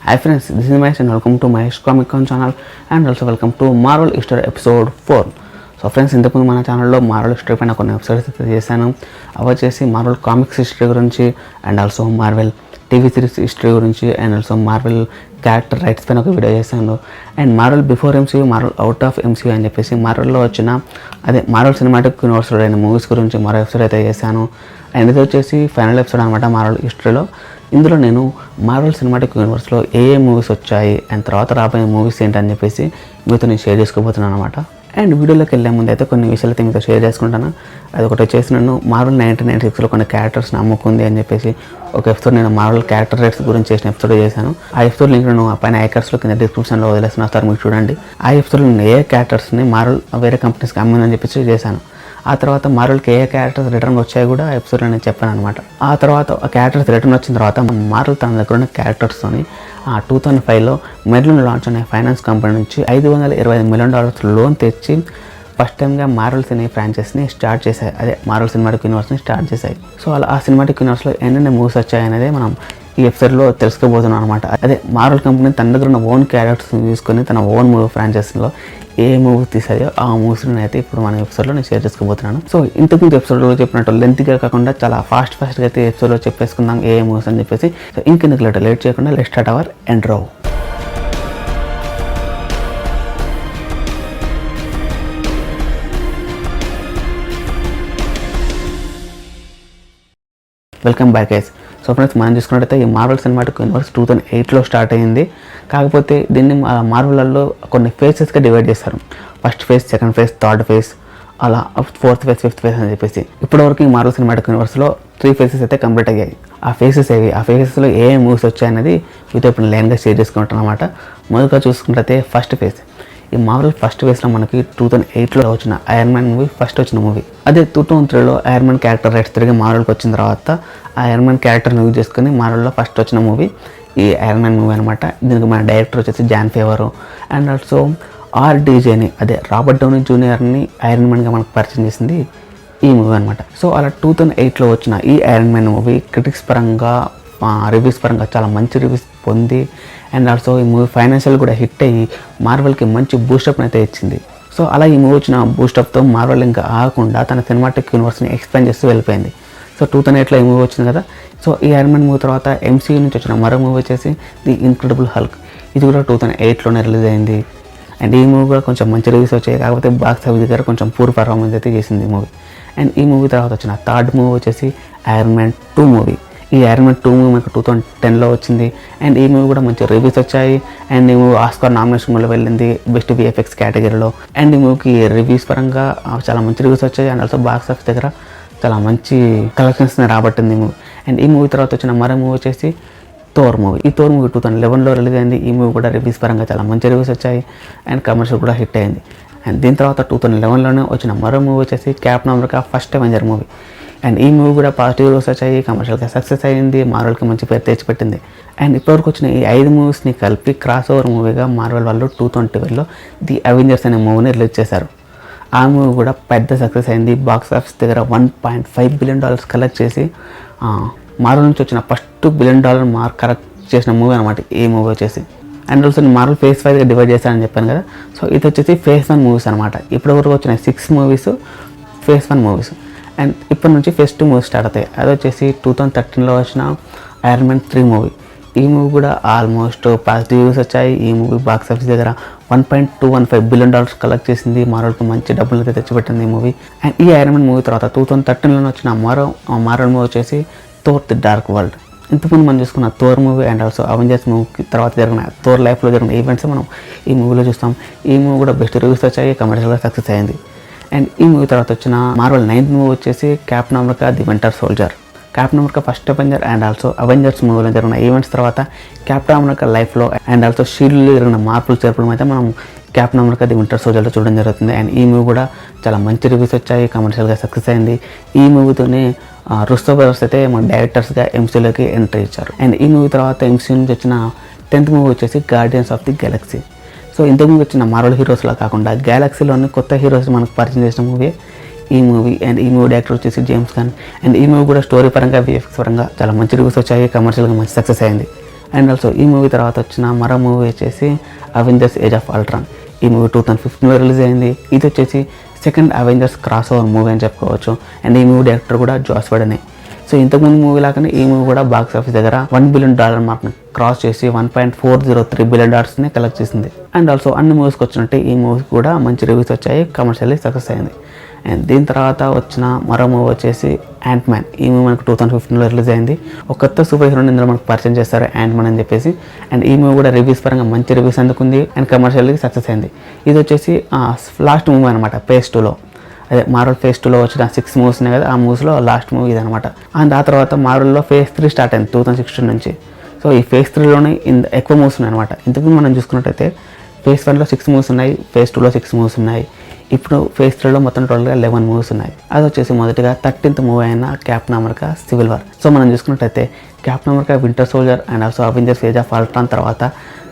Hi friends, this is Mahesh and welcome to Mahesh Comic Con channel and also welcome to Marvel History episode 4. So friends, ఇంతకుముందు మన ఛానల్లో marvel history పైన కొన్ని episodes అయితే చేశాను. అవి వచ్చేసి మార్వల్ కామిక్స్ హిస్టరీ గురించి and also Marvel TV series history గురించి and also Marvel character rights పైన ఒక వీడియో చేశాను. And Marvel before MCU, Marvel out of MCU అని చెప్పేసి మార్వెల్లో వచ్చిన మార్వెల్ సినిమాటిక్ యూనివర్స్లో అయిన మూవీస్ గురించి మరో ఎపిసోడ్ అయితే చేశాను. అండ్ ఇది వచ్చేసి ఫైనల్ ఎపిసోడ్ అనమాట మార్వెల్ హిస్టరీలో. ఇందులో నేను మార్వెల్ సినిమాటిక్ యూనివర్స్లో ఏ మూవీస్ వచ్చాయి అండ్ తర్వాత రాబోయే మూవీస్ ఏంటని చెప్పేసి మీతో నేను షేర్ చేసుకోబోతున్నాను అనమాట. అండ్ వీడియోలోకి వెళ్ళే ముందు అయితే కొన్ని విషయాలు అయితే మీతో షేర్ చేసుకుంటాను. అది ఒకటి వచ్చేసి నేను మార్వెల్ 1996లో కొన్ని క్యారెక్టర్స్ని అమ్ముకుంది అని చెప్పేసి ఒక ఎపిసోడ్ నేను మార్వెల్ క్యారెక్టర్ రేట్స్ గురించి చేసిన ఎపిసోడ్ చేశాను. ఆ ఎపిసోడ్ లింక్ నేను పైన ఐకార్స్లో కింద డిస్క్రిప్షన్లో వదిలేస్తున్నా, సార్ మీరు చూడండి. ఆ ఎపిసోడ్లో నేను ఏ క్యారెక్టర్స్ని మార్వెల్ వేరే కంపెనీస్కి అమ్మిందని చెప్పేసి చేశాను. ఆ తర్వాత మార్వెల్కి ఏ క్యారెక్టర్స్ రిటర్న్ వచ్చాయి కూడా ఆ ఎపిసోడ్లో నేను చెప్పాను అనమాట. ఆ తర్వాత ఆ క్యారెక్టర్స్ రిటర్న్ వచ్చిన తర్వాత మార్వెల్ తన దగ్గర ఉన్న క్యారెక్టర్స్తోని 2005లో మెర్లిన్ లాంచ్ అనే ఫైనాన్స్ కంపెనీ నుంచి $525 మిలియన్ లోన్ తెచ్చి ఫస్ట్ టైంగా మార్వెల్ సినీ ఫ్రాంచైజీని స్టార్ట్ చేశాయి. అదే మార్వెల్ సినిమాటిక్ యూనివర్స్ని స్టార్ట్ చేశాయి. సో అలా ఆ సినిమాటిక్ యూనివర్స్లో ఎన్నెన్ని మూవీస్ వచ్చాయనేది మనం ఈ ఎపిసోడ్లో తెలుసుకోబోతున్నాం అనమాట. అదే మార్వెల్ కంపెనీ తన దగ్గర ఉన్న ఓన్ క్యారెక్టర్స్ని తీసుకొని తన ఓన్ మూవీ ఫ్రాంచైజీలో ఏ మూవీ తీసాయో ఆ మూవీస్ని అయితే ఇప్పుడు మన ఎపిసోడ్లో నేను షేర్ చేసుకోబోతున్నాను. సో ఇంతకుముందు ఎపిసోడ్లో చెప్పినట్టు లెంత్గా కాకుండా చాలా ఫాస్ట్గా అయితే ఎపిసోడ్లో చెప్పేసుకుందాం ఏ మూవీస్ అని చెప్పేసి. సో ఇంకెందుకు లేట్ చేయకుండా let's start our intro. Welcome back guys. So friends, మనం చూసుకున్నట్టయితే ఈ మార్వెల్ సినిమాటిక్ యూనివర్స్ 2008లో స్టార్ట్ అయ్యింది. కాకపోతే దీన్ని మార్వెల్లో కొన్ని ఫేజెస్గా డివైడ్ చేస్తారు. First phase, second phase, third phase, అలా ఫోర్త్ ఫేజ్, ఫిఫ్త్ ఫేజ్ అని చెప్పేసి ఇప్పటివరకు ఈ మార్వెల్ సినిమాటిక్ యూనివర్స్లో 3 ఫేజెస్ అయితే కంప్లీట్ అయ్యాయి. ఆ ఫేజెస్ ఏవి, ఆ ఫేజెస్లో ఏ మూవీస్ వచ్చాయనేది మీతో ఇప్పుడు లైన్గా షేర్ చేసుకుంటాను అనమాట. మొదటిగా చూసుకున్నట్టయితే ఫస్ట్ ఫేజ్. ఈ మార్వెల్ ఫస్ట్ ఫేజ్లో మనకి 2008లో వచ్చిన ఐరన్ మ్యాన్ మూవీ ఫస్ట్ వచ్చిన మూవీ. అదే 2003లో ఐరన్ మ్యాన్ క్యారెక్టర్ రైట్స్ తిరిగి మార్వెల్కి వచ్చిన తర్వాత ఆ ఐరన్ మ్యాన్ క్యారెక్టర్ని యూజ్ చేసుకుని మార్వెల్లో ఫస్ట్ వచ్చిన మూవీ ఈ ఐరన్ మ్యాన్ మూవీ అనమాట. దీనికి మన డైరెక్టర్ వచ్చేసి జాన్ ఫేవరో అండ్ ఆల్సో RDJని అదే రాబర్ట్ డౌనీ జూనియర్ని ఐరన్ మ్యాన్గా మనకు పరిచయం చేసింది ఈ మూవీ అనమాట. సో అలా 2008లో వచ్చిన ఈ ఐరన్ మ్యాన్ మూవీ క్రిటిక్స్ పరంగా, రివ్యూస్ పరంగా చాలా మంచి రివ్యూస్ పొంది అండ్ ఆల్సో ఈ మూవీ ఫైనాన్షియల్ కూడా హిట్ అయ్యి మార్వెల్కి మంచి బూస్టప్ని అయితే ఇచ్చింది. సో అలా ఈ మూవీ వచ్చిన బూస్టప్తో మార్వెల్ ఇంకా ఆగకుండా తన సినిమాటిక్ యూనివర్స్ని ఎక్స్పాండ్ చేస్తూ వెళ్ళిపోయింది. సో 2008లో ఈ మూవీ వచ్చింది కదా. సో ఈ ఐరన్ మ్యాన్ మూవీ తర్వాత MCU నుంచి వచ్చిన మరో మూవీ వచ్చేసి ది ఇన్క్రెడిబుల్ హల్క్. ఇది కూడా 2008లోనే రిలీజ్ అయింది. అండ్ ఈ మూవీ కూడా కొంచెం మంచి రివ్యూస్ వచ్చాయి. కాకపోతే బాక్స్ ఆఫీస్ దగ్గర కొంచెం పూర్ పర్ఫార్మెన్స్ అయితే చేసింది ఈ మూవీ. అండ్ ఈ మూవీ తర్వాత వచ్చిన థర్డ్ మూవీ వచ్చేసి ఐరన్ మ్యాన్ 2 మూవీ. ఈ ఐరన్ మ్యాన్ 2 మూవీ మనకు 2010లో వచ్చింది. అండ్ ఈ మూవీ కూడా మంచి రివ్యూస్ వచ్చాయి. అండ్ ఈ మూవీ ఆస్కార్ నామినేషన్లో వెళ్ళింది బెస్ట్ VFX కేటగిరీలో. అండ్ ఈ మూవీకి రివ్యూస్ పరంగా చాలా మంచి రివ్యూస్ వచ్చాయి. అండ్ ఆల్సో బాక్స్ ఆఫీస్ దగ్గర చాలా మంచి కలెక్షన్స్ని రాబట్టింది ఈ మూవీ. అండ్ ఈ మూవీ తర్వాత వచ్చిన మరో మూవీ వచ్చేసి థోర్ మూవీ. ఈ థోర్ మూవీ 2011లో రిలీజ్ అయింది. ఈ మూవీ కూడా రివ్యూస్ పరంగా చాలా మంచి రివ్యూస్ వచ్చాయి అండ్ కమర్షియల్ కూడా హిట్ అయింది. అండ్ దీని తర్వాత 2011లోనే వచ్చిన మరో మూవీ వచ్చేసి captain America first Avenger movie. And ఈ మూవీ కూడా పాజిటివ్ రివ్యూస్ వచ్చాయి, కమర్షియల్గా సక్సెస్ అయ్యింది, మార్వెల్కి మంచి పేరు తెచ్చిపెట్టింది. అండ్ ఇప్పటివరకు వచ్చిన ఈ 5 మూవీస్ని కలిపి క్రాస్ ఓవర్ మూవీగా మార్వెల్ వాళ్ళు 2012లో ది అవెంజర్స్ అనే మూవీని రిలీజ్ చేశారు. ఆ మూవీ కూడా పెద్ద సక్సెస్ అయింది. బాక్స్ ఆఫీస్ దగ్గర $1.5 బిలియన్ కలెక్ట్ చేసి మార్వెల్ నుంచి వచ్చిన ఫస్ట్ $1 బిలియన్ మార్క్ కలెక్ట్ చేసిన మూవీ అనమాట ఈ మూవీ వచ్చేసి. అండ్ ఆల్సో నేను మార్వెల్ ఫేజ్ 5గా డివైడ్ చేశానని చెప్పాను కదా. సో ఇది వచ్చేసి ఫేజ్ 1 మూవీస్ అనమాట. ఇప్పటివరకు వచ్చిన 6 మూవీస్ ఫేజ్ 1 మూవీస్. అండ్ ఇప్పటి నుంచి ఫేజ్ 2 మూవీస్ స్టార్ట్ అవుతాయి. అది వచ్చేసి 2013లో వచ్చిన ఐరన్ మ్యాన్ 3 మూవీ. ఈ మూవీ కూడా ఆల్మోస్ట్ పాజిటివ్ వ్యూస్ వచ్చాయి. ఈ మూవీ బాక్స్ ఆఫీస్ దగ్గర $1.215 బిలియన్ కలెక్ట్ చేసింది. మార్వెల్కి మంచి డబ్బులు అయితే తెచ్చిపెట్టింది ఈ మూవీ. అండ్ ఈ ఐరన్ మ్యాన్ మూవీ తర్వాత 2013లోనే వచ్చిన మార్వెల్ మూవీ వచ్చేసి థోర్ ది డార్క్ వరల్డ్. ఇంతకుముందు మనం చూసుకున్న Thor movie and also Avengers movie తర్వాత జరిగిన థోర్ లైఫ్లో జరిగిన ఈవెంట్స్ మనం ఈ మూవీలో చూస్తాం. ఈ మూవీ కూడా బెస్ట్ రివ్యూస్ వచ్చాయి, కమర్షియల్గా సక్సెస్ అయింది. అండ్ ఈ మూవీ తర్వాత వచ్చిన మార్వెల్ 9th మూవీ వచ్చేసి captain America the winter soldier. Captain America first Avenger and also Avengers మూవీలో జరిగిన ఈవెంట్స్ తర్వాత క్యాప్టెన్ అమెరికా లైఫ్లో అండ్ ఆల్సో షీల్డ్లో జరిగిన మార్పులు చేర్పడం అయితే మనం క్యాప్టెన్ అమెరికా ది వింటర్ సోల్జర్లో చూడడం జరుగుతుంది. అండ్ ఈ మూవీ కూడా చాలా మంచి రివ్యూస్ వచ్చాయి, కమర్షియల్గా సక్సెస్ అయింది. ఈ మూవీతోనే రుస్తో బ్రదర్స్ అయితే మన డైరెక్టర్స్గా MCUలోకి ఎంట్రీ ఇచ్చారు. అండ్ ఈ మూవీ తర్వాత MCU నుంచి వచ్చిన 10th మూవీ వచ్చేసి guardians of the Galaxy. So ఇంతకుముందు వచ్చిన మార్వెల్ హీరోస్లా కాకుండా గ్యాలక్సీలోని కొత్త హీరోస్ మనకు పరిచయం చేసిన మూవీ ఈ మూవీ. అండ్ ఈ మూవీ డైరెక్టర్ వచ్చేసి జేమ్స్ గన్. అండ్ ఈ మూవీ కూడా స్టోరీ పరంగా VFX పరంగా చాలా మంచి రివ్యూస్ వచ్చాయి, కమర్షియల్గా మంచి సక్సెస్ అయింది. అండ్ ఆల్సో ఈ మూవీ తర్వాత వచ్చిన మరో మూవీ వచ్చేసి అవెంజర్స్ ఏజ్ ఆఫ్ అల్ట్రాన్. ఈ మూవీ 2015లో రిలీజ్ అయింది. ఇది వచ్చేసి second Avengers cross over movie అని చెప్పుకోవచ్చు. అండ్ ఈ మూవీ డైరెక్టర్ కూడా జాస్ వెడనే. సో ఇంతకుముందు మూవీ లాగానే ఈ మూవీ కూడా బాక్స్ ఆఫీస్ దగ్గర $1 బిలియన్ మార్క్ని క్రాస్ చేసి $1.403 బిలియన్ కలెక్ట్ చేసింది. అండ్ ఆల్సో అన్ని మూవీస్కి వచ్చినట్టే ఈ మూవీస్ కూడా మంచి రివ్యూస్ వచ్చాయి, కమర్షియల్లీ సక్సెస్ అయింది. అండ్ దీని తర్వాత వచ్చిన మరో మూవీ వచ్చేసి యాంట్మ్యాన్. ఈ మూవీ మనకు 2015లో రిలీజ్ అయింది. ఒక కొత్త సూపర్ హీరోని ఇందులో మనకు పరిచయం చేస్తారు, యాంట్మ్యాన్ అని చెప్పేసి. అండ్ ఈ మూవీ కూడా రివ్యూస్ పరంగా మంచి రివ్యూస్ అందుకుంది అండ్ కమర్షియల్లీ సక్సెస్ అయింది. ఇది వచ్చేసి లాస్ట్ మూవీ అనమాట ఫేజ్ 2లో. అదే మార్వెల్ ఫేజ్ 2లో వచ్చిన 6 మూవీస్ ఉన్నాయి కదా, ఆ మూవీస్లో లాస్ట్ మూవీ ఇది అనమాట. అండ్ ఆ తర్వాత మార్వెల్లో ఫేజ్ 3 స్టార్ట్ అయింది 2016 నుంచి. సో ఈ ఫేజ్ 3లోనే ఎక్కువ మూవీస్ ఉన్నాయి అనమాట. ఇంతకుముందు మనం చూసుకున్నట్టయితే ఫేజ్ 1లో 6 మూవీస్ ఉన్నాయి, ఫేజ్ 2లో 6 మూవీస్ ఉన్నాయి. ఇప్పుడు ఫేజ్ 3లో మొత్తం టోటల్గా 11 మూవీస్ ఉన్నాయి. అది వచ్చేసి మొదటిగా 13th మూవీ అయిన captain America civil war. So మనం చూసుకున్నట్టయితే captain America winter soldier and also Avengers age of Ultron తర్వాత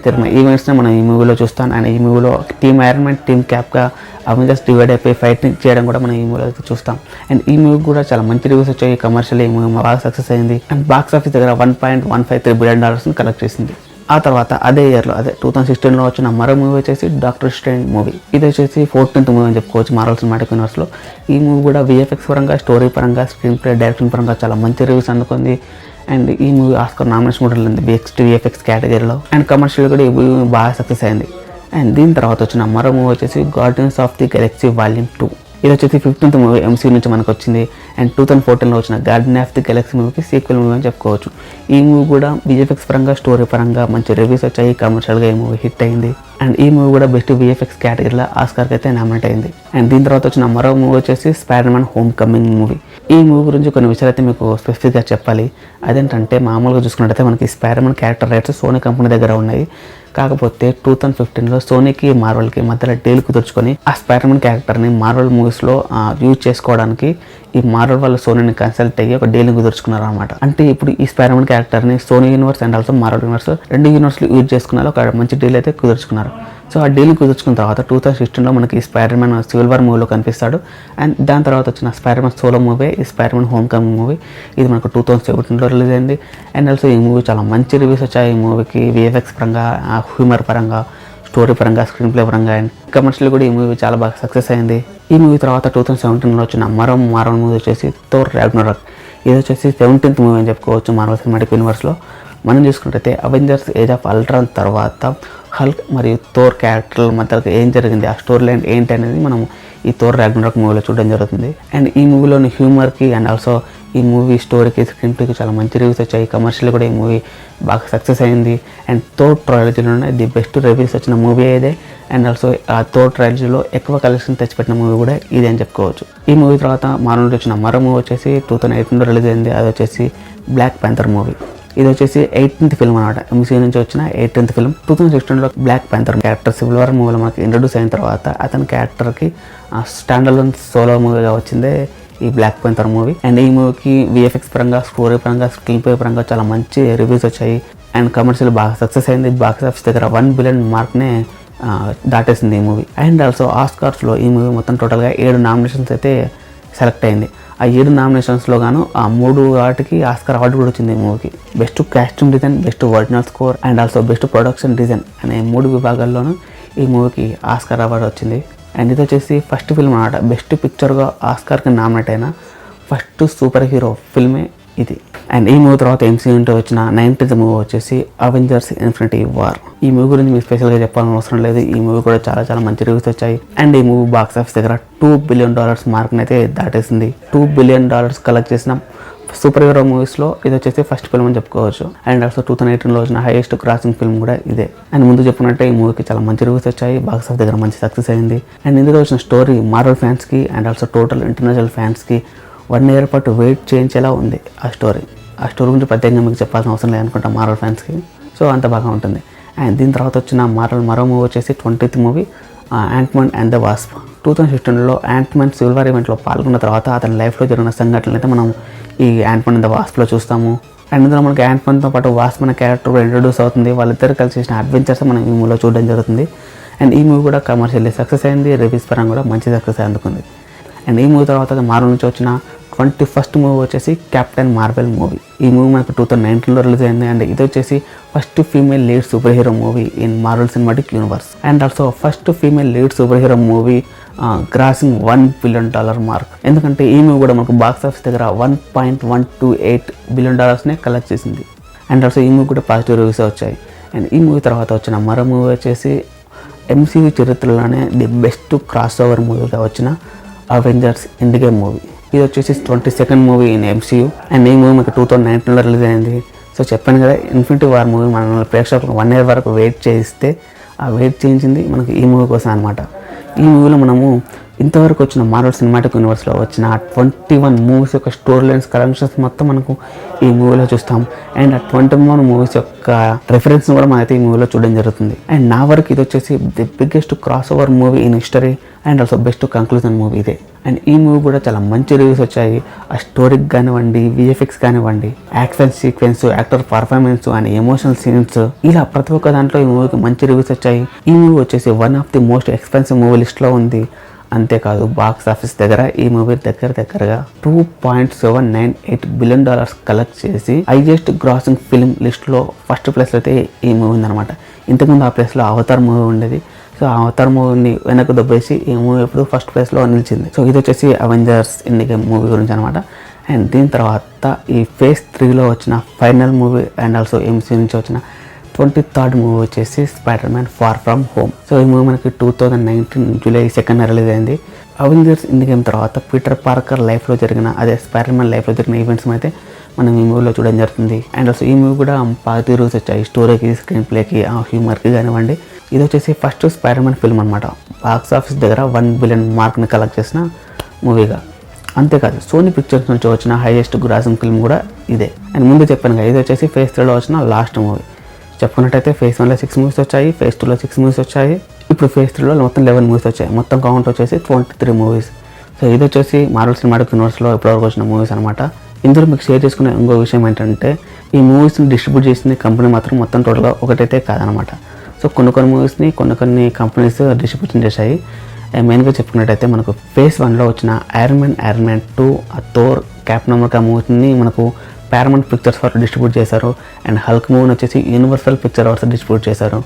జరిగిన ఈవెంట్స్ని మనం ఈ మూవీలో చూస్తాం. అండ్ ఈ మూవీలో టీమ్ ఐరన్ మ్యాన్, టీమ్ క్యాప్గా అవెంజర్స్ డివైడ్ అయిపోయి ఫైటింగ్ చేయడం కూడా మనం ఈ మూవీలో చూస్తాం. అండ్ ఈ మూవీ కూడా చాలా మంచి రివ్యూస్ వచ్చాయి, కమర్షియల్ ఈ మూవీ బాగా సక్సెస్ అయింది. అండ్ బాక్స్ ఆఫీస్ దగ్గర $1.153 బిలియన్ కలెక్ట్ చేసింది. ఆ తర్వాత అదే ఇయర్లో అదే 2016లో వచ్చిన మరో మూవీ వచ్చేసి డాక్టర్ స్ట్రేంజ్ మూవీ. ఇది వచ్చేసి 14th మూవీ అని చెప్పుకోవచ్చు మార్వెల్ సినిమాటిక్ యూనివర్స్లో. ఈ మూవీ కూడా VFX పరంగా, స్టోరీ పరంగా, స్క్రీన్ ప్లే, డైరెక్షన్ పరంగా చాలా మంచి రివ్యూస్ అందుకుంది. అండ్ ఈ మూవీ ఆస్కార్ నామినేషన్ కూడా వెళ్ళింది బెస్ట్ VFX కేటగిరీలో. అండ్ కమర్షియల్ కూడా ఈ మూవీ బాగా సక్సెస్ అయింది. అండ్ దీని తర్వాత వచ్చిన మరో మూవీ వచ్చేసి guardians of the Galaxy volume 2. ఇది వచ్చేసి 15th మూవీ MCU నుంచి మనకు వచ్చింది. అండ్ 2014లో వచ్చిన గార్డియన్ ఆఫ్ ది గెలాక్సీ మూవీకి సీక్వెల్ మూవీ అని చెప్పుకోవచ్చు. ఈ మూవీ కూడా VFX పరంగా, స్టోరీ పరంగా మంచి రివ్యూస్ వచ్చాయి, కమర్షియల్గా ఈ మూవీ హిట్ అయింది. అండ్ ఈ మూవీ కూడా బెస్ట్ VFX కేటగిరీలో ఆస్కార్కి అయితే నామినేట్ అయింది. అండ్ దీని తర్వాత వచ్చిన మరో మూవీ వచ్చేసి Spider man home coming movie. ఈ మూవీ గురించి కొన్ని విషయాలు అయితే మీకు స్పెసిఫిక్గా చెప్పాలి. అదేంటంటే మామూలుగా చూసుకున్నట్టయితే మనకి Spider Man character rights Sony company దగ్గర ఉన్నాయి. కాకపోతే 2015లో సోనీకి మార్వెల్కి మధ్యలో డీల్ కుదుర్చుకొని ఆ స్పైడర్ మ్యాన్ క్యారెక్టర్ని మార్వెల్ మూవీస్లో యూజ్ చేసుకోవడానికి ఈ మార్వెల్ వాళ్ళు సోనీని కన్సల్ట్ అయ్యి ఒక డీల్ని కుదుర్చుకున్నారు అనమాట. అంటే ఇప్పుడు ఈ స్పైడర్ మ్యాన్ క్యారెక్టర్ని Sony universe and also Marvel universe రెండు యూనివర్స్లు యూజ్ చేసుకున్నారు, ఒక మంచి డీల్ అయితే కుదుర్చుకున్నారు. సో ఆ డీల్ కుదుర్చుకున్న తర్వాత 2016లో మనకి స్పైడర్ మ్యాన్ సివిల్ వార్ మూవీలో కనిపిస్తాడు. అండ్ దాని తర్వాత వచ్చిన స్పైడర్ మ్యాన్ సోలో మూవీ ఈ Spider man home coming movie. ఇది మనకు 2017లో రిలీజ్ అయింది. అండ్ ఆల్సో ఈ మూవీ చాలా మంచి రివ్యూస్ వచ్చాయి. ఈ మూవీకి VFX పరంగా, హ్యూమర్ పరంగా, స్టోరీ పరంగా, స్క్రీన్ ప్లే పరంగా అండ్ కమర్షియల్ కూడా ఈ మూవీ చాలా బాగా సక్సెస్ అయింది. ఈ మూవీ తర్వాత 2017లో వచ్చిన మరో మార్వెల్ మూవీ వచ్చేసి థోర్ రాగ్నరాక్. ఇది వచ్చేసి 17th మూవీ అని చెప్పుకోవచ్చు మార్వెల్ సినిమాటిక్ యూనివర్స్లో. మనం చూసుకుంటే అవెంజర్స్ ఏజ్ ఆఫ్ అల్ట్రాన్ తర్వాత హల్క్ మరియు థోర్ క్యారెక్టర్ల మధ్య ఏం జరిగింది, ఆ స్టోరీ లైన్ ఏంటి అనేది మనం ఈ థోర్ రాగ్నరాక్ మూవీలో చూడడం జరుగుతుంది. అండ్ ఈ మూవీలోని హ్యూమర్కి అండ్ ఆల్సో ఈ మూవీ స్టోరీకి, స్క్రీన్ ప్లేకి చాలా మంచి రివ్యూస్ వచ్చాయి. కమర్షియల్ కూడా ఈ మూవీ బాగా సక్సెస్ అయింది. అండ్ థోర్ ట్రయాలజీలోనే ది బెస్ట్ రివ్యూస్ వచ్చిన మూవీ ఇదే. అండ్ ఆల్సో ఆ థోర్ ట్రయాలజీలో ఎక్కువ కలెక్షన్ తెచ్చిపెట్టిన మూవీ కూడా ఇదే అని చెప్పుకోవచ్చు. ఈ మూవీ తర్వాత మార్వెల్ వచ్చిన మరో మూవీ వచ్చేసి 2018లో రిలీజ్ అయింది. అది వచ్చేసి బ్లాక్ ప్యాంథర్ మూవీ. ఇది వచ్చేసి 18th ఫిల్మ్ అనమాట, MCU నుంచి వచ్చిన 18th ఫిల్మ్. 2016లో black panther character civil war మూవీలో మనకి ఇంట్రొడ్యూస్ అయిన తర్వాత అతని క్యారెక్టర్కి స్టాండ్ అలోన్ సోలో మూవీగా వచ్చిందే ఈ బ్లాక్ ప్యాంథర్ మూవీ. అండ్ ఈ మూవీకి VFX పరంగా, స్టోరీ పరంగా, స్క్రీన్ ప్లే పరంగా చాలా మంచి రివ్యూస్ వచ్చాయి. అండ్ కమర్షియల్ బాగా సక్సెస్ అయింది. బాక్స్ ఆఫీస్ దగ్గర $1 బిలియన్ మార్క్నే దాటేసింది ఈ మూవీ. అండ్ ఆల్సో ఆస్కార్స్లో ఈ మూవీ మొత్తం టోటల్గా 7 నామినేషన్స్ అయితే సెలెక్ట్ అయింది. ఆ 7 నామినేషన్స్లో గాను ఆ 3 వాటికి ఆస్కార్ అవార్డు కూడా వచ్చింది ఈ మూవీకి. Best costume design, best original score and also best production design అనే 3 విభాగాల్లోనూ ఈ మూవీకి ఆస్కార్ అవార్డు వచ్చింది. అండ్ ఇది వచ్చేసి ఫస్ట్ ఫిల్మ్ అనమాట, బెస్ట్ పిక్చర్గా ఆస్కార్కి నామినేట్ అయిన ఫస్ట్ సూపర్ హీరో ఫిల్మే ఇది. అండ్ ఈ మూవీ తర్వాత MCU నుంచి వచ్చిన 19th మూవీ వచ్చేసి అవెంజర్స్ ఇన్ఫినిటీ వార్. ఈ మూవీ గురించి మీకు స్పెషల్గా చెప్పాలని అవసరం లేదు. ఈ మూవీ కూడా చాలా చాలా మంచి రివ్యూస్ వచ్చాయి. అండ్ ఈ మూవీ బాక్స్ ఆఫీస్ దగ్గర $2 బిలియన్ మార్క్ని అయితే దాటేసింది. $2 బిలియన్ కలెక్ట్ చేసిన సూపర్ హీరో మూవీస్లో ఇది వచ్చేసి ఫస్ట్ ఫిల్మ్ అని చెప్పుకోవచ్చు. అండ్ ఆల్సో 2018లో వచ్చిన హైయెస్ట్ క్రాసింగ్ ఫిల్మ్ కూడా ఇదే. అండ్ ముందు చెప్పినట్టే ఈ మూవీకి చాలా మంచి రివ్యూస్ వచ్చాయి, బాక్స్ ఆఫీస్ దగ్గర మంచి సక్సెస్ అయింది. అండ్ ఇందులో వచ్చిన స్టోరీ మార్వెల్ ఫ్యాన్స్కి అండ్ ఆల్సో టోటల్ ఇంటర్నేషనల్ ఫ్యాన్స్కి 1 year పాటు వెయిట్ చేయించేలా ఉంది ఆ స్టోరీ గురించి ప్రత్యేకంగా మీకు చెప్పాల్సిన అవసరం లేదనుకుంటా మార్వెల్ ఫ్యాన్స్కి. సో అంత బాగా ఉంటుంది. అండ్ దీని తర్వాత వచ్చిన మరో మూవీ వచ్చేసి 20th movie Ant Man and the Wasp. 2016లో యాంట్మ్యాన్ సివిల్ వార్ ఈవెంట్లో పాల్గొన్న తర్వాత అతని లైఫ్లో జరిగిన సంఘటనలు అయితే మనం ఈ యాంట్మ్యాన్ అండ్ ద వాస్ప్లో చూస్తాము. అండ్ ఇందులో మనకి యాంట్మ్యాన్తో పాటు వాస్ప్ అనే క్యారెక్టర్ కూడా ఇంట్రొడ్యూస్ అవుతుంది. వాళ్ళిద్దరు కలిసి చేసిన అడ్వెంచర్స్ మనం ఈ మూవీలో చూడడం జరుగుతుంది. అండ్ ఈ మూవీ కూడా కమర్షియల్లీ సక్సెస్ అయింది, రివ్యూస్ పరంగా కూడా మంచి సక్సెస్ అందుకుంది. అండ్ ఈ మూవీ తర్వాత మార్వెల్ నుంచి వచ్చిన 21st మూవీ వచ్చేసి కెప్టెన్ మార్వెల్ మూవీ. ఈ మూవీ మనకు 2019లో రిలీజ్ అయింది. అండ్ ఇది వచ్చేసి first female lead super hero movie in Marvel cinematic universe. And also first female lead super hero movie crossing $1 billion mark. ఎందుకంటే ఈ మూవీ కూడా మనకు బాక్స్ ఆఫీస్ దగ్గర $1.128 బిలియన్ కలెక్ట్ చేసింది. అండ్ ఆల్సో ఈ మూవీ కూడా పాజిటివ్ రివ్యూస్ వచ్చాయి. And ఈ మూవీ తర్వాత వచ్చిన మరో మూవీ వచ్చేసి MCU చరిత్రలోనే ది బెస్ట్ క్రాస్ ఓవర్ మూవీగా వచ్చిన అవెంజర్స్ ఎండ్ గేమ్ మూవీ. ఇది వచ్చేసి 22nd movie in MCU. And ఈ మూవీ మనకు 2019లో రిలీజ్ అయింది. సో చెప్పాను కదా, ఇన్ఫినిటీ వార్ మూవీ మన ప్రేక్షకులకు 1 year వరకు వెయిట్ చేయిస్తే ఆ వెయిట్ చేయించింది మనకు ఈ మూవీ కోసం అనమాట. ఈ మూవీలో మనము ఇంతవరకు వచ్చిన మార్వెల్ సినిమాటిక్ యూనివర్స్లో వచ్చిన 21 మూవీస్ యొక్క స్టోరీ లైన్స్ కలెక్షన్స్ మొత్తం మనకు ఈ మూవీలో చూస్తాం. అండ్ ఆ 21 మూవీస్ యొక్క రెఫరెన్స్ కూడా మనమైతే ఈ మూవీలో చూడడం జరుగుతుంది. అండ్ నా వరకు ఇది వచ్చేసి the biggest cross over movie in history and also best conclusion movie ఇదే. అండ్ ఈ మూవీ కూడా చాలా మంచి రివ్యూస్ వచ్చాయి. ఆ స్టోరీకి కానివ్వండి, VFX కానివ్వండి, action sequence, actor performance and emotional scenes, ఇలా ప్రతి ఒక్క దాంట్లో ఈ మూవీకి మంచి రివ్యూస్ వచ్చాయి. ఈ మూవీ వచ్చేసి one of the most expensive movie లిస్ట్లో ఉంది. అంతేకాదు బాక్స్ ఆఫీస్ దగ్గర ఈ మూవీ దగ్గరగా $2.798 బిలియన్ కలెక్ట్ చేసి హైయెస్ట్ గ్రాసింగ్ ఫిల్మ్ లిస్ట్లో ఫస్ట్ ప్లేస్లో అయితే ఈ మూవీ ఉందన్నమాట. ఇంతకుముందు ఆ ప్లేస్లో అవతార్ మూవీ ఉండేది. సో ఆ అవతార్ మూవీని వెనక్కి దొబ్బేసి ఈ మూవీ ఎప్పుడు ఫస్ట్ ప్లేస్లో నిలిచింది. సో ఇది వచ్చేసి అవెంజర్స్ ఎండ్ గేమ్ మూవీ గురించి అనమాట. అండ్ దీని తర్వాత ఈ ఫేజ్ 3లో వచ్చిన final movie and also MCU నుంచి వచ్చిన 23rd మూవీ వచ్చేసి Spider man far from home. So ఈ మూవీ మనకి 2019 జూలై 2nd రిలీజ్ అయింది. అవెంజర్స్ ఎండ్ గేమ్ తర్వాత పీటర్ పార్కర్ లైఫ్లో జరిగిన, అదే స్పైడర్ మ్యాన్ లైఫ్లో జరిగిన ఈవెంట్స్ అయితే మనం ఈ మూవీలో చూడడం జరుగుతుంది. అండ్ ఆల్సో ఈ మూవీ కూడా పాజిటివ్ రివ్యూస్ వచ్చాయి. స్టోరీకి, స్క్రీన్ ప్లేకి, హ్యూమర్కి కానివ్వండి. ఇది వచ్చేసి ఫస్ట్ స్పైడర్ మ్యాన్ ఫిల్మ్ అనమాట. బాక్స్ ఆఫీస్ దగ్గర $1 బిలియన్ మార్క్ని కలెక్ట్ చేసిన మూవీగా. అంతేకాదు సోనీ పిక్చర్స్ నుంచి వచ్చిన హైయెస్ట్ గ్రాసింగ్ ఫిల్మ్ కూడా ఇదే. అండ్ ముందు చెప్పాను కదా, ఇది వచ్చేసి ఫేజ్ 3లో వచ్చిన లాస్ట్ మూవీ. చెప్పుకున్నట్టయితే ఫేజ్ 1లో 6 మూవీస్ వచ్చాయి, ఫేజ్ 2లో 6 మూవీస్ వచ్చాయి, ఇప్పుడు ఫేజ్ 3లో మొత్తం 11 మూవీస్ వచ్చాయి. మొత్తం కౌంట్ వచ్చేసి 23 మూవీస్. సో ఇది వచ్చేసి మార్వెల్ సినిమాటిక్ యూనివర్స్లో ఇప్పటివరకు వచ్చిన మూవీస్ అనమాట. ఇందులో మీకు షేర్ చేసుకునే ఇంకో విషయం ఏంటంటే ఈ మూవీస్ని డిస్ట్రిబ్యూట్ చేసింది కంపెనీ మాత్రం మొత్తం టోటల్గా ఒకటైతే కాదనమాట. సో కొన్ని మూవీస్ని కొన్ని కంపెనీస్ డిస్ట్రిబ్యూషన్ చేశాయి. మెయిన్గా చెప్పుకున్నట్టయితే మనకు ఫేజ్ 1లో వచ్చిన iron man 2, Thor, captain America మూవీస్ని మనకు పారమౌంట్ పిక్చర్స్ వారు డిస్ట్రిబ్యూట్ చేశారు. అండ్ హల్క్ మూవీని వచ్చేసి యూనివర్సల్ పిక్చర్ వర్స్ డిస్ట్రిబ్యూట్ చేశారు.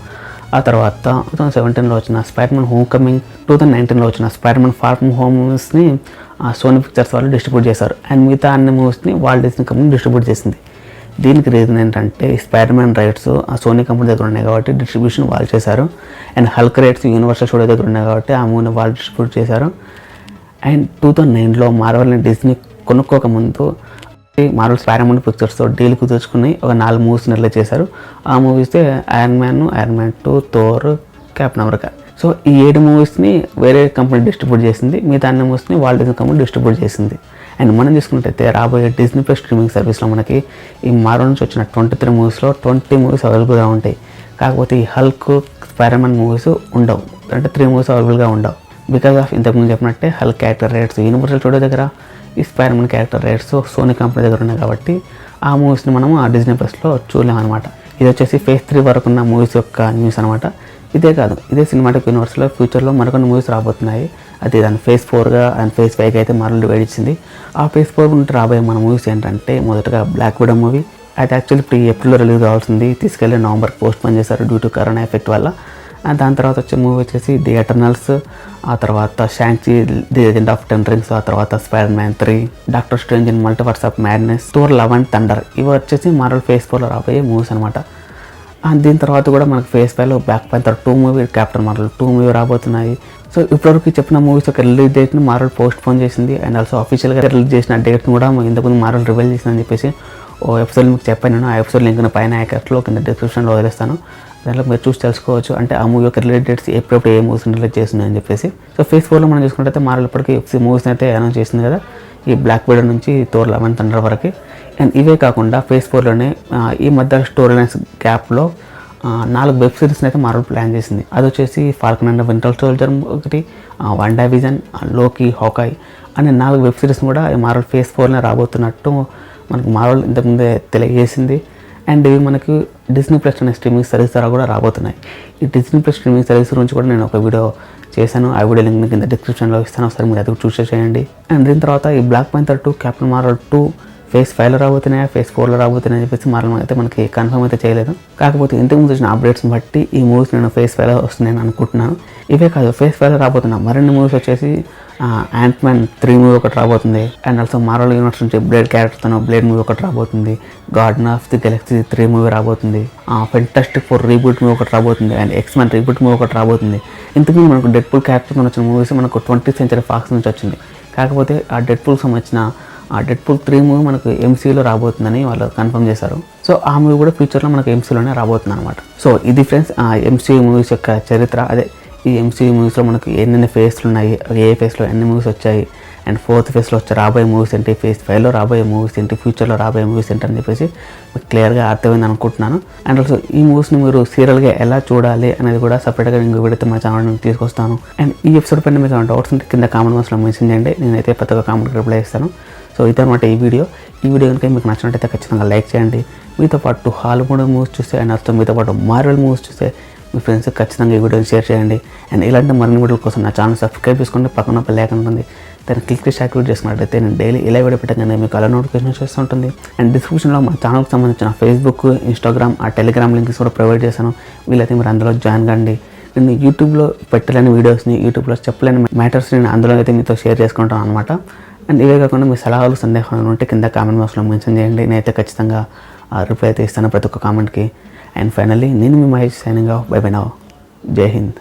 ఆ తర్వాత 2017లో వచ్చిన స్పైడర్ మ్యాన్ హోమ్ కమింగ్, 2019లో వచ్చిన spider man far from home మూవీస్ని సోనీ పిక్చర్స్ వాళ్ళు డిస్ట్రిబ్యూట్ చేశారు. అండ్ మిగతా అన్ని మూవీస్ని వాల్ట్ డిస్నీ కంపెనీ డిస్ట్రిబ్యూట్ చేసింది. దీనికి రీజన్ ఏంటంటే స్పైడర్ మ్యాన్ రైట్స్ ఆ సోనీ కంపెనీ దగ్గర ఉన్నాయి కాబట్టి డిస్ట్రిబ్యూషన్ వాళ్ళు చేశారు. And Hulk rights Universal studio దగ్గర ఉన్నాయి కాబట్టి ఆ మూవీని వాళ్ళు డిస్ట్రిబ్యూట్ చేశారు. అండ్ 2009లో మార్వెల్ని డిస్నీ కొనుక్కోకముందు మార్వెల్ పారమౌంట్ పిక్చర్స్తో డీల్ కుదుర్చుకుని ఒక 4 మూవీస్ని రిలీజ్ చేశారు. ఆ మూవీస్తే iron man 2, Thor, captain America. So ఈ 7 మూవీస్ని వేరే కంపెనీ డిస్ట్రిబ్యూట్ చేసింది, మిగతా అన్ని మూవీస్ని వాల్ట్ డిస్నీ కంపెనీ డిస్ట్రిబ్యూట్ చేసింది. అండ్ మనం చూసుకున్నట్టయితే రాబోయే డిస్నీ ప్లస్ స్ట్రీమింగ్ సర్వీస్లో మనకి ఈ మార్వెల్ నుంచి వచ్చిన 23 మూవీస్లో 20 మూవీస్ అవైలబుల్గా ఉంటాయి. కాకపోతే ఈ హల్క్, స్పైడర్ మ్యాన్ మూవీస్ ఉండవు, అంటే 3 మూవీస్ అవైలబుల్గా ఉండవు. బికాస్ ఆఫ్ ఇంతకుముందు చెప్పినట్టే Hulk character rights Universal studio దగ్గర, ఈ Spider Man character rights Sony company దగ్గర ఉన్నాయి కాబట్టి ఆ మూవీస్ని మనం ఆ డిస్నీ ప్లస్లో చూడలేమన్నమాట. ఇది వచ్చేసి ఫేజ్ 3 వరకు ఉన్న మూవీస్ యొక్క న్యూస్ అనమాట. ఇదే కాదు, ఇదే సినిమాటిక్ యూనివర్స్లో ఫ్యూచర్లో మరికొన్ని మూవీస్ రాబోతున్నాయి. అది దాని ఫేజ్ 4గా అండ్ ఫేజ్ 5గా అయితే మార్వెల్ డివైడ్ ఇచ్చింది. ఆ ఫేజ్ 4 నుండి రాబోయే మన మూవీస్ ఏంటంటే మొదటగా బ్లాక్ విడో మూవీ. అది యాక్చువల్లీ ఇప్పుడు ఏప్రిల్లో రిలీజ్ కావాల్సింది, తీసుకెళ్ళి నవంబర్కి పోస్ట్ పోన్ చేశారు డ్యూ టు కరోనా ఎఫెక్ట్ వల్ల. దాని తర్వాత వచ్చే మూవీ వచ్చేసి ది ఎటర్నల్స్, ఆ తర్వాత షాంగ్-చి ది లెజెండ్ ఆఫ్ 10 రింగ్స్, ఆ తర్వాత spider man 3, doctor strange in multiverse of madness, Thor love and thunder. ఇవి వచ్చేసి మార్వెల్ ఫేజ్ 4లో రాబోయే మూవీస్ అనమాట. దీని తర్వాత కూడా మనకు ఫేజ్ 5లో black panther 2 movie, captain Marvel 2 movie రాబోతున్నాయి. సో ఇప్పటివరకు చెప్పిన మూవీస్ యొక్క రిలీజ్ డేట్ని మార్వెల్ పోస్ట్ పోన్ చేసింది. అండ్ ఆల్సో అఫీషియల్గా రిలీజ్ చేసిన డేట్ని కూడా ఇంతకుముందు మార్వెల్ రివీల్ చేసిందని చెప్పేసి ఓ ఎపిసోడ్ మీకు చెప్పాను. నేను ఆ ఎపిసోడ్ లింక్ పైన ఐకార్ట్లో కింద డిస్క్రిప్షన్లో వదిలేస్తాను. దాంట్లో మీరు చూసి తెలుసుకోవచ్చు, అంటే ఆ మూవీ యొక్క రిలీజ్ డేట్స్ ఎప్పుడెప్పుడు ఏ మూవీస్ రిలీజ్ చేస్తుంది అని చెప్పేసి. సో ఫేజ్ 4లో మనం చూసుకుంటే మార్వెల్ ఇప్పటికీ మూవీస్ అయితే అనౌన్స్ చేసింది కదా, ఈ బ్లాక్ విడో నుంచి థోర్ లవ్ అండ్ థండర్ వరకు. అండ్ ఇవే కాకుండా ఫేజ్ 4లోనే ఈ మధ్య స్టోరీ లైన్స్ గ్యాప్లో 4 వెబ్ సిరీస్ని అయితే మార్వెల్ ప్లాన్ చేసింది. అది వచ్చేసి ఫాల్కన్ అండ్ వింటర్ సోల్జర్ ఒకటి, వాండా విజన్, లోకి, హాకాయ్ అనే 4 వెబ్ సిరీస్ని కూడా మార్వెల్ ఫేజ్ 4లోనే రాబోతున్నట్టు మనకు మార్వెల్ ఇంతకుముందే తెలియజేసింది. అండ్ ఇవి మనకి డిస్నీ ప్లస్ అనే స్ట్రీమింగ్ సర్వీస్ ద్వారా కూడా రాబోతున్నాయి. ఈ డిస్నీ ప్లస్ స్ట్రీమింగ్ సర్వీస్ గురించి కూడా నేను ఒక వీడియో చేశాను. ఆ వీడియో లింక్ కింద డిస్క్రిప్షన్లో ఇస్తాను, ఒకసారి మీరు అది చూసే చేయండి. అండ్ దీని తర్వాత ఈ black panther 2, captain Marvel 2 phase 5లో రాబోతున్నాయా, ఫేజ్ 4లో రాబోతున్నాయని చెప్పేసి మార్వెల్ అయితే మనకి కన్ఫర్మ్ అయితే చేయలేదు. కాకపోతే ఇంతకుముందు వచ్చిన అప్డేట్స్ని బట్టి ఈ మూవీస్ నేను ఫేజ్ 5లో వస్తున్నాయని అనుకుంటున్నాను. ఇవే కాదు, ఫేజ్ 5లో రాబోతున్నా మరిన్ని మూవీస్ వచ్చేసి యాంట్‌మ్యాన్ 3 మూవీ ఒకటి రాబోతుంది. అండ్ ఆల్సో మార్వెల్ యూనివర్స్ నుంచి బ్లేడ్ క్యారెక్టర్తో బ్లేడ్ మూవీ ఒకటి రాబోతుంది. Garden of the Galaxy 3 movie రాబోతుంది. ఫెంటాస్టిక్ 4 రీబూట్ మూవీ ఒకటి రాబోతుంది. అండ్ ఎక్స్‌మ్యాన్ రీబూట్ మూవీ ఒకటి రాబోతుంది. ఇంతకుముందు మనకు డెడ్పూల్ క్యారెక్టర్తో వచ్చిన మూవీస్ మనకు 20th సెంచరీ ఫాక్స్ నుంచి వచ్చింది. కాకపోతే ఆ డెడ్పూల్కి సంబంధించిన ఆ డెడ్పూల్ 3 మూవీ మనకు ఎంసీయూలో రాబోతుందని వాళ్ళు కన్ఫర్మ్ చేశారు. సో ఆ మూవీ కూడా ఫ్యూచర్లో మనకు ఎంసీయూలోనే రాబోతుంది అనమాట. సో ఇది ఫ్రెండ్స్ ఆ ఎంసీయూ మూవీస్ యొక్క చరిత్ర. అదే ఈ ఎంసీయూ మూవీస్లో మనకు ఎన్నెన్ని ఫేజ్లు ఉన్నాయి, ఏ ఫేజ్లో ఎన్ని మూవీస్ వచ్చాయి, అండ్ 4th ఫేజ్లో వచ్చే రాబోయే మూవీస్ ఏంటి, ఫేజ్ 5లో రాబోయే మూవీస్ ఏంటి, ఫ్యూచర్లో రాబోయే మూవీస్ ఏంటి అని చెప్పేసి మీకు క్లియర్గా అర్థమైంది అనుకుంటున్నాను. అండ్ ఆల్సో ఈ మూవీస్ని మీరు సీరియల్గా ఎలా చూడాలి అనేది కూడా సపరేట్గా ఇంకో వీడియోతో మా ఛానల్ తీసుకొస్తాను. అండ్ ఈ ఎపిసోడ్ పైన మీకు డౌట్స్ ఉంటే కింద కామెంట్ బాక్స్లో మెన్షన్ చేయండి, నేనైతే పెద్దగా కామెంట్ రిప్లై ఇస్తాను. సో ఇదన్నమాట ఈ వీడియో కనుక మీకు నచ్చినట్టయితే ఖచ్చితంగా లైక్ చేయండి. మీతో పాటు హాలీవుడ్ మూవీస్ చూస్తే అండ్ అర్థం మీతో పాటు మార్వెల్ మూవీస్ చూస్తే మీ ఫ్రెండ్స్ ఖచ్చితంగా ఈ వీడియోని షేర్ చేయండి. అండ్ ఇలాంటి మరిన్ని వీడియోల కోసం నా ఛానల్ సబ్స్క్రైబ్ చేసుకోండి, పక్కన బెల్ ఐకాన్ ఉంటుంది, దాన్ని క్లిక్ చేసి యాక్టివేట్ చేసుకున్నట్టయితే నేను డైలీ ఇలా వీడియో పెట్టగానే మీకు అలా నోటిఫికేషన్ చేస్తూ ఉంటుంది. అండ్ డిస్క్రిప్షన్లో మా ఛానల్కి సంబంధించిన ఫేస్బుక్, ఇన్స్టాగ్రామ్, ఆ టెలిగ్రామ్ లింక్స్ కూడా ప్రొవైడ్ చేశాను. వీళ్ళైతే మీరు అందులో జాయిన్ కండి. నేను యూట్యూబ్లో పెట్టలేని వీడియోస్ని, యూట్యూబ్లో చెప్పలేని మ్యాటర్స్ని నేను అందులో అయితే మీతో షేర్ చేసుకుంటాను అనమాట. అండ్ ఇవే కాకుండా మీ సలహాలు, సందేహాలు ఉంటే కింద కామెంట్ బాక్స్లో మెన్షన్ చేయండి, నేనైతే ఖచ్చితంగా రిప్లై అయితే ఇస్తాను ప్రతి ఒక్క కామెంట్కి. అండ్ ఫైనల్లీ నేను మీ Mahesh signing off. Bye bye now. Jai Hind.